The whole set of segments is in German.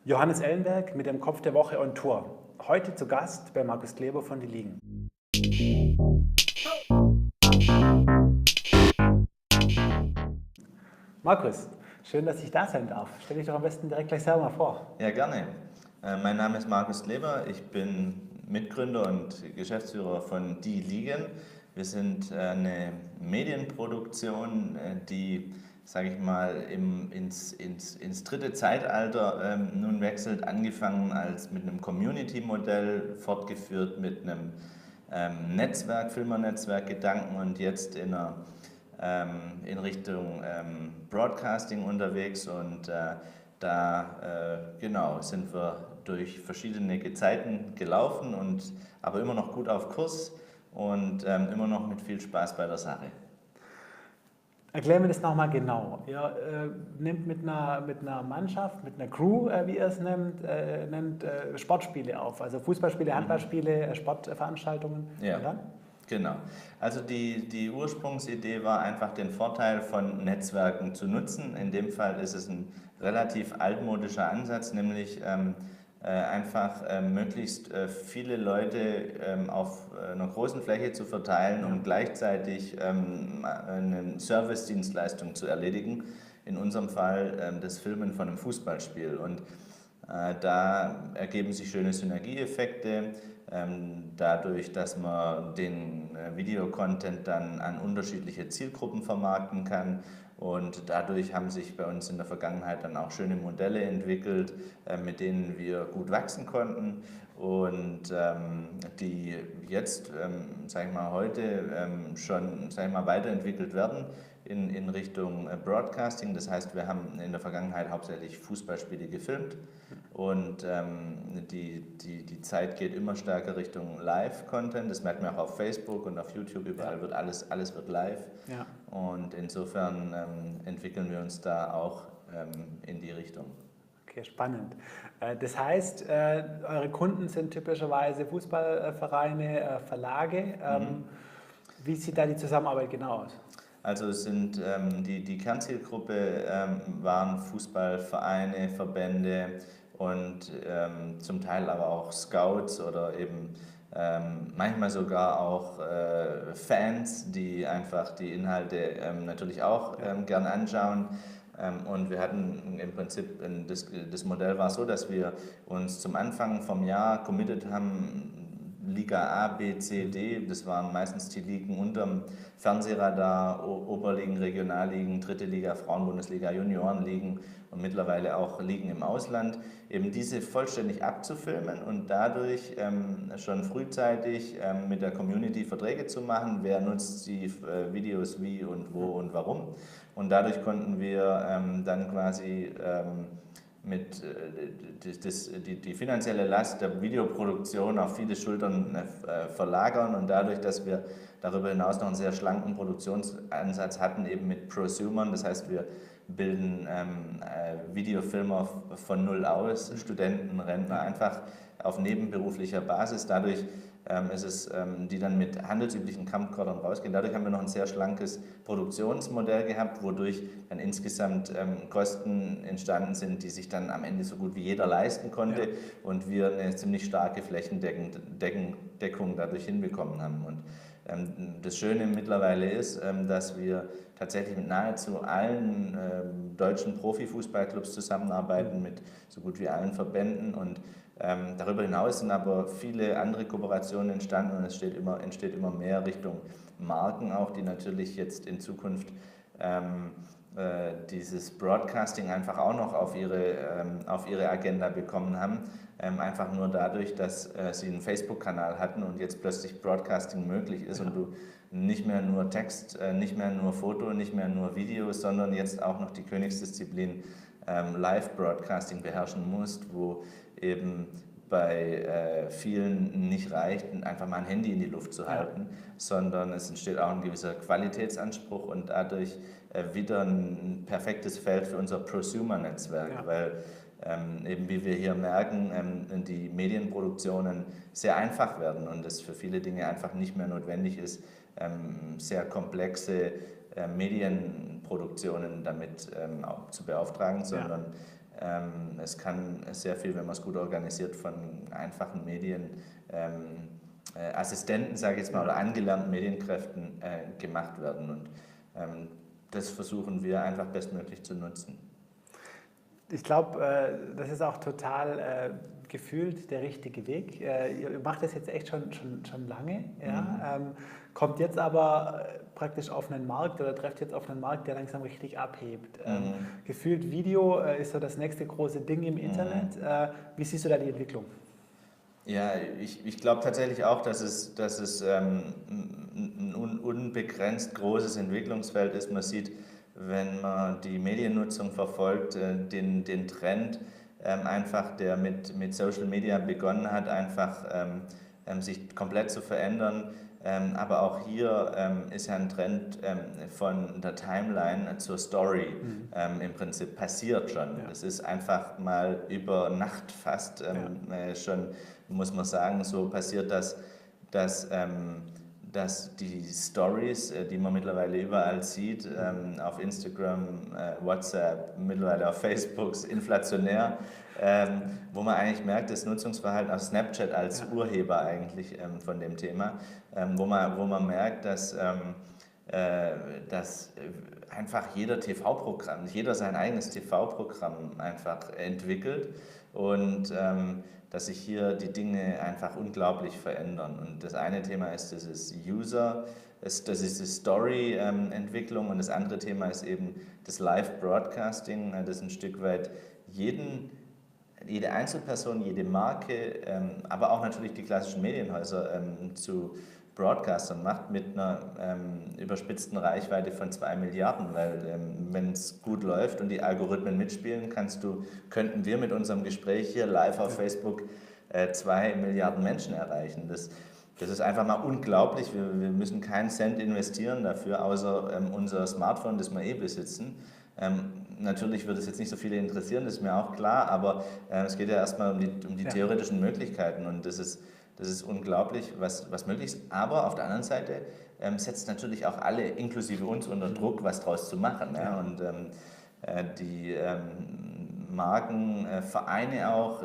Johannes Ellenberg mit dem Kopf der Woche on Tour. Heute zu Gast bei Markus Kleber von Die Liegen. Markus, schön, dass ich da sein darf. Stell dich doch am besten direkt gleich selber mal vor. Ja, gerne. Mein Name ist Markus Kleber, ich bin Mitgründer und Geschäftsführer von Die Liegen. Wir sind eine Medienproduktion, die, sage ich mal, ins dritte Zeitalter nun wechselt, angefangen als mit einem Community-Modell, fortgeführt mit einem Filmernetzwerk-Gedanken und jetzt in Richtung Broadcasting unterwegs und genau, sind wir durch verschiedene Gezeiten gelaufen aber immer noch gut auf Kurs und immer noch mit viel Spaß bei der Sache. Erklär mir das nochmal genau. Ihr nehmt mit einer Mannschaft, mit einer Crew, wie ihr es nennt, Sportspiele auf. Also Fußballspiele, Handballspiele, Sportveranstaltungen. Ja. Und dann? Genau. Also die Ursprungsidee war einfach, den Vorteil von Netzwerken zu nutzen. In dem Fall ist es ein relativ altmodischer Ansatz, nämlich möglichst viele Leute auf einer großen Fläche zu verteilen und gleichzeitig eine Service-Dienstleistung zu erledigen. In unserem Fall das Filmen von einem Fußballspiel. Und da ergeben sich schöne Synergieeffekte, dadurch, dass man den Videocontent dann an unterschiedliche Zielgruppen vermarkten kann. Und dadurch haben sich bei uns in der Vergangenheit dann auch schöne Modelle entwickelt, mit denen wir gut wachsen konnten und die jetzt, sag ich mal, heute schon, sag ich mal, weiterentwickelt werden in Richtung Broadcasting. Das heißt, wir haben in der Vergangenheit hauptsächlich Fußballspiele gefilmt und die Zeit geht immer stärker Richtung Live-Content. Das merkt man auch auf Facebook und auf YouTube, überall wird alles wird live. Ja. Und insofern entwickeln wir uns da auch in die Richtung. Okay, spannend. Das heißt, eure Kunden sind typischerweise Fußballvereine, Verlage. Wie sieht da die Zusammenarbeit genau aus? Also es sind die Kernzielgruppe waren Fußballvereine, Verbände und zum Teil aber auch Scouts oder eben manchmal sogar auch Fans, die einfach die Inhalte natürlich auch gern anschauen. Und wir hatten im Prinzip, das Modell war so, dass wir uns zum Anfang vom Jahr committed haben, Liga A, B, C, D, das waren meistens die Ligen unterm Fernsehradar, Oberligen, Regionalligen, dritte Liga, Frauenbundesliga, Juniorenligen und mittlerweile auch Ligen im Ausland, eben diese vollständig abzufilmen und dadurch schon frühzeitig mit der Community Verträge zu machen, wer nutzt die Videos wie und wo und warum. Und dadurch konnten wir dann quasi die finanzielle Last der Videoproduktion auf viele Schultern verlagern und dadurch, dass wir darüber hinaus noch einen sehr schlanken Produktionsansatz hatten, eben mit Prosumern, das heißt wir bilden Videofilmer von null aus, Studenten, Rentner, einfach auf nebenberuflicher Basis, dadurch ist es, die dann mit handelsüblichen Camcordern rausgehen. Dadurch haben wir noch ein sehr schlankes Produktionsmodell gehabt, wodurch dann insgesamt Kosten entstanden sind, die sich dann am Ende so gut wie jeder leisten konnte und wir eine ziemlich starke Flächendeckung dadurch hinbekommen haben. Und das Schöne mittlerweile ist, dass wir tatsächlich mit nahezu allen deutschen Profifußballclubs zusammenarbeiten, mit so gut wie allen Verbänden und darüber hinaus sind aber viele andere Kooperationen entstanden und es entsteht immer mehr Richtung Marken auch, die natürlich jetzt in Zukunft dieses Broadcasting einfach auch noch auf ihre Agenda bekommen haben. Einfach nur dadurch, dass sie einen Facebook-Kanal hatten und jetzt plötzlich Broadcasting möglich ist und du nicht mehr nur Text, nicht mehr nur Foto, nicht mehr nur Video, sondern jetzt auch noch die Königsdisziplin Live-Broadcasting beherrschen musst, wo eben bei vielen nicht reicht, einfach mal ein Handy in die Luft zu halten, sondern es entsteht auch ein gewisser Qualitätsanspruch und dadurch wieder ein perfektes Feld für unser Prosumer-Netzwerk, weil eben wie wir hier merken, die Medienproduktionen sehr einfach werden und es für viele Dinge einfach nicht mehr notwendig ist, sehr komplexe Medienproduktionen damit auch zu beauftragen, sondern Es kann sehr viel, wenn man es gut organisiert, von einfachen Medien, Assistenten, sage ich jetzt mal, oder angelernten Medienkräften gemacht werden. Und das versuchen wir einfach bestmöglich zu nutzen. Ich glaube, das ist auch total gefühlt der richtige Weg. Ihr macht das jetzt echt schon lange, ja? Kommt jetzt aber praktisch auf einen Markt oder trefft jetzt auf einen Markt, der langsam richtig abhebt. Gefühlt Video ist so das nächste große Ding im Internet. Wie siehst du da die Entwicklung? Ja, ich glaube tatsächlich auch, dass es ein unbegrenzt großes Entwicklungsfeld ist. Man sieht, wenn man die Mediennutzung verfolgt, den Trend einfach, der mit Social Media begonnen hat, einfach sich komplett zu verändern. Aber auch hier ist ja ein Trend von der Timeline zur Story im Prinzip passiert schon. Es ist einfach mal über Nacht fast schon, muss man sagen, so passiert, dass die Stories, die man mittlerweile überall sieht, auf Instagram, WhatsApp, mittlerweile auf Facebook, inflationär, wo man eigentlich merkt, das Nutzungsverhalten auf Snapchat als Urheber eigentlich von dem Thema, wo man merkt, dass einfach jeder TV-Programm, jeder sein eigenes TV-Programm einfach entwickelt und dass sich hier die Dinge einfach unglaublich verändern. Und das eine Thema ist dieses das ist die Story-Entwicklung und das andere Thema ist eben das Live-Broadcasting, das ein Stück weit jede Einzelperson, jede Marke, aber auch natürlich die klassischen Medienhäuser zu Broadcastern macht mit einer überspitzten Reichweite von 2 Milliarden, weil wenn es gut läuft und die Algorithmen mitspielen, könnten wir mit unserem Gespräch hier live auf Facebook 2 Milliarden Menschen erreichen. Das ist einfach mal unglaublich. Wir müssen keinen Cent investieren dafür, außer unser Smartphone, das wir besitzen. Natürlich wird es jetzt nicht so viele interessieren, das ist mir auch klar, aber es geht ja erstmal um die theoretischen Möglichkeiten und das ist unglaublich, was möglich ist. Aber auf der anderen Seite setzt natürlich auch alle, inklusive uns, unter Druck, was draus zu machen. Ja? Und die Marken, Vereine auch,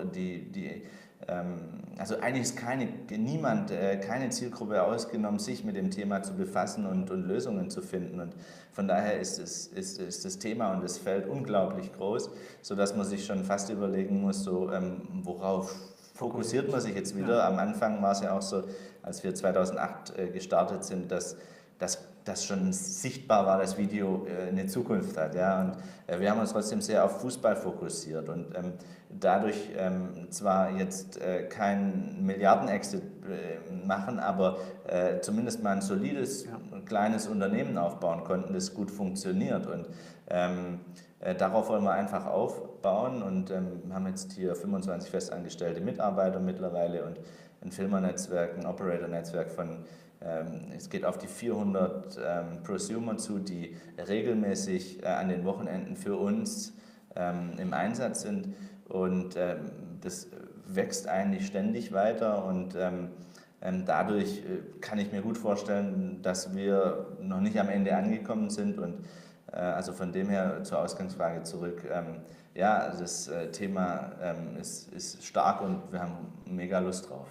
also eigentlich ist keine Zielgruppe ausgenommen, sich mit dem Thema zu befassen und Lösungen zu finden. Und von daher ist das Thema und das Feld unglaublich groß, sodass man sich schon fast überlegen muss, worauf fokussiert man sich jetzt wieder. Ja. Am Anfang war es ja auch so, als wir 2008 gestartet sind, dass schon sichtbar war, dass Video eine Zukunft hat. Ja? Und wir haben uns trotzdem sehr auf Fußball fokussiert und dadurch zwar jetzt kein Milliarden-Exit machen, aber zumindest mal ein solides, kleines Unternehmen aufbauen konnten, das gut funktioniert. Und darauf wollen wir einfach aufbauen und haben jetzt hier 25 festangestellte Mitarbeiter mittlerweile und ein Filmernetzwerk, ein Operator-Netzwerk von es geht auf die 400 Prosumer zu, die regelmäßig an den Wochenenden für uns im Einsatz sind und das wächst eigentlich ständig weiter und dadurch kann ich mir gut vorstellen, dass wir noch nicht am Ende angekommen sind und also von dem her zur Ausgangsfrage zurück. Ja, das Thema ist stark und wir haben mega Lust drauf.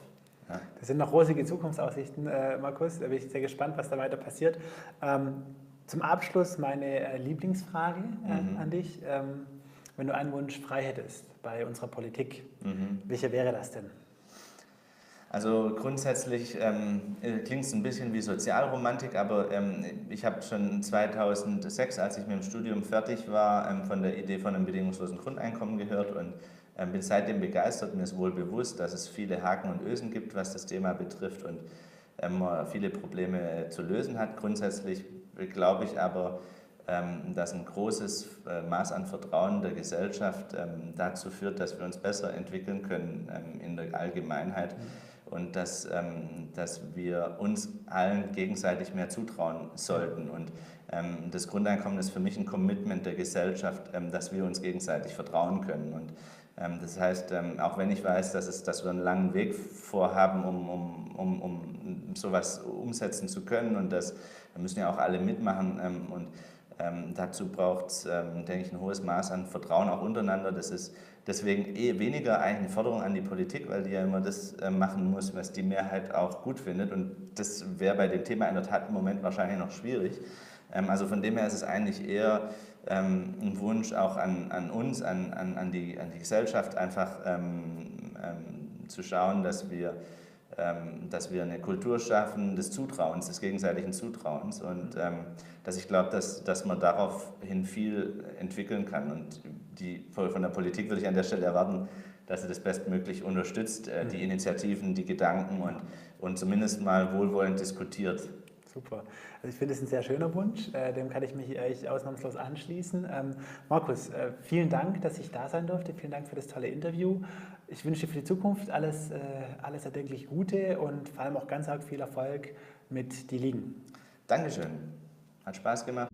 Ja. Das sind noch rosige Zukunftsaussichten, Markus. Da bin ich sehr gespannt, was da weiter passiert. Zum Abschluss meine Lieblingsfrage an dich. Wenn du einen Wunsch frei hättest bei unserer Politik, welcher wäre das denn? Also grundsätzlich klingt es ein bisschen wie Sozialromantik, aber ich habe schon 2006, als ich mit dem Studium fertig war, von der Idee von einem bedingungslosen Grundeinkommen gehört und bin seitdem begeistert. Mir ist wohl bewusst, dass es viele Haken und Ösen gibt, was das Thema betrifft und man viele Probleme zu lösen hat. Grundsätzlich glaube ich aber, dass ein großes Maß an Vertrauen der Gesellschaft dazu führt, dass wir uns besser entwickeln können in der Allgemeinheit und dass wir uns allen gegenseitig mehr zutrauen sollten. Und das Grundeinkommen ist für mich ein Commitment der Gesellschaft, dass wir uns gegenseitig vertrauen können. Und das heißt, auch wenn ich weiß, dass wir einen langen Weg vorhaben, um sowas umsetzen zu können und da müssen ja auch alle mitmachen und Dazu braucht es, denke ich, ein hohes Maß an Vertrauen auch untereinander. Das ist deswegen weniger eigentlich eine Forderung an die Politik, weil die ja immer das machen muss, was die Mehrheit auch gut findet. Und das wäre bei dem Thema in der Tat im Moment wahrscheinlich noch schwierig. Also von dem her ist es eigentlich eher ein Wunsch auch an uns, an die Gesellschaft, einfach zu schauen, dass wir eine Kultur schaffen des Zutrauens, des gegenseitigen Zutrauens und dass ich glaube, dass man daraufhin viel entwickeln kann und von der Politik würde ich an der Stelle erwarten, dass sie das bestmöglich unterstützt, die Initiativen, die Gedanken und zumindest mal wohlwollend diskutiert. Super. Also ich finde es ein sehr schöner Wunsch, dem kann ich mich eigentlich ausnahmslos anschließen. Markus, vielen Dank, dass ich da sein durfte. Vielen Dank für das tolle Interview. Ich wünsche dir für die Zukunft alles erdenklich Gute und vor allem auch ganz arg viel Erfolg mit Die Ligen. Dankeschön. Hat Spaß gemacht.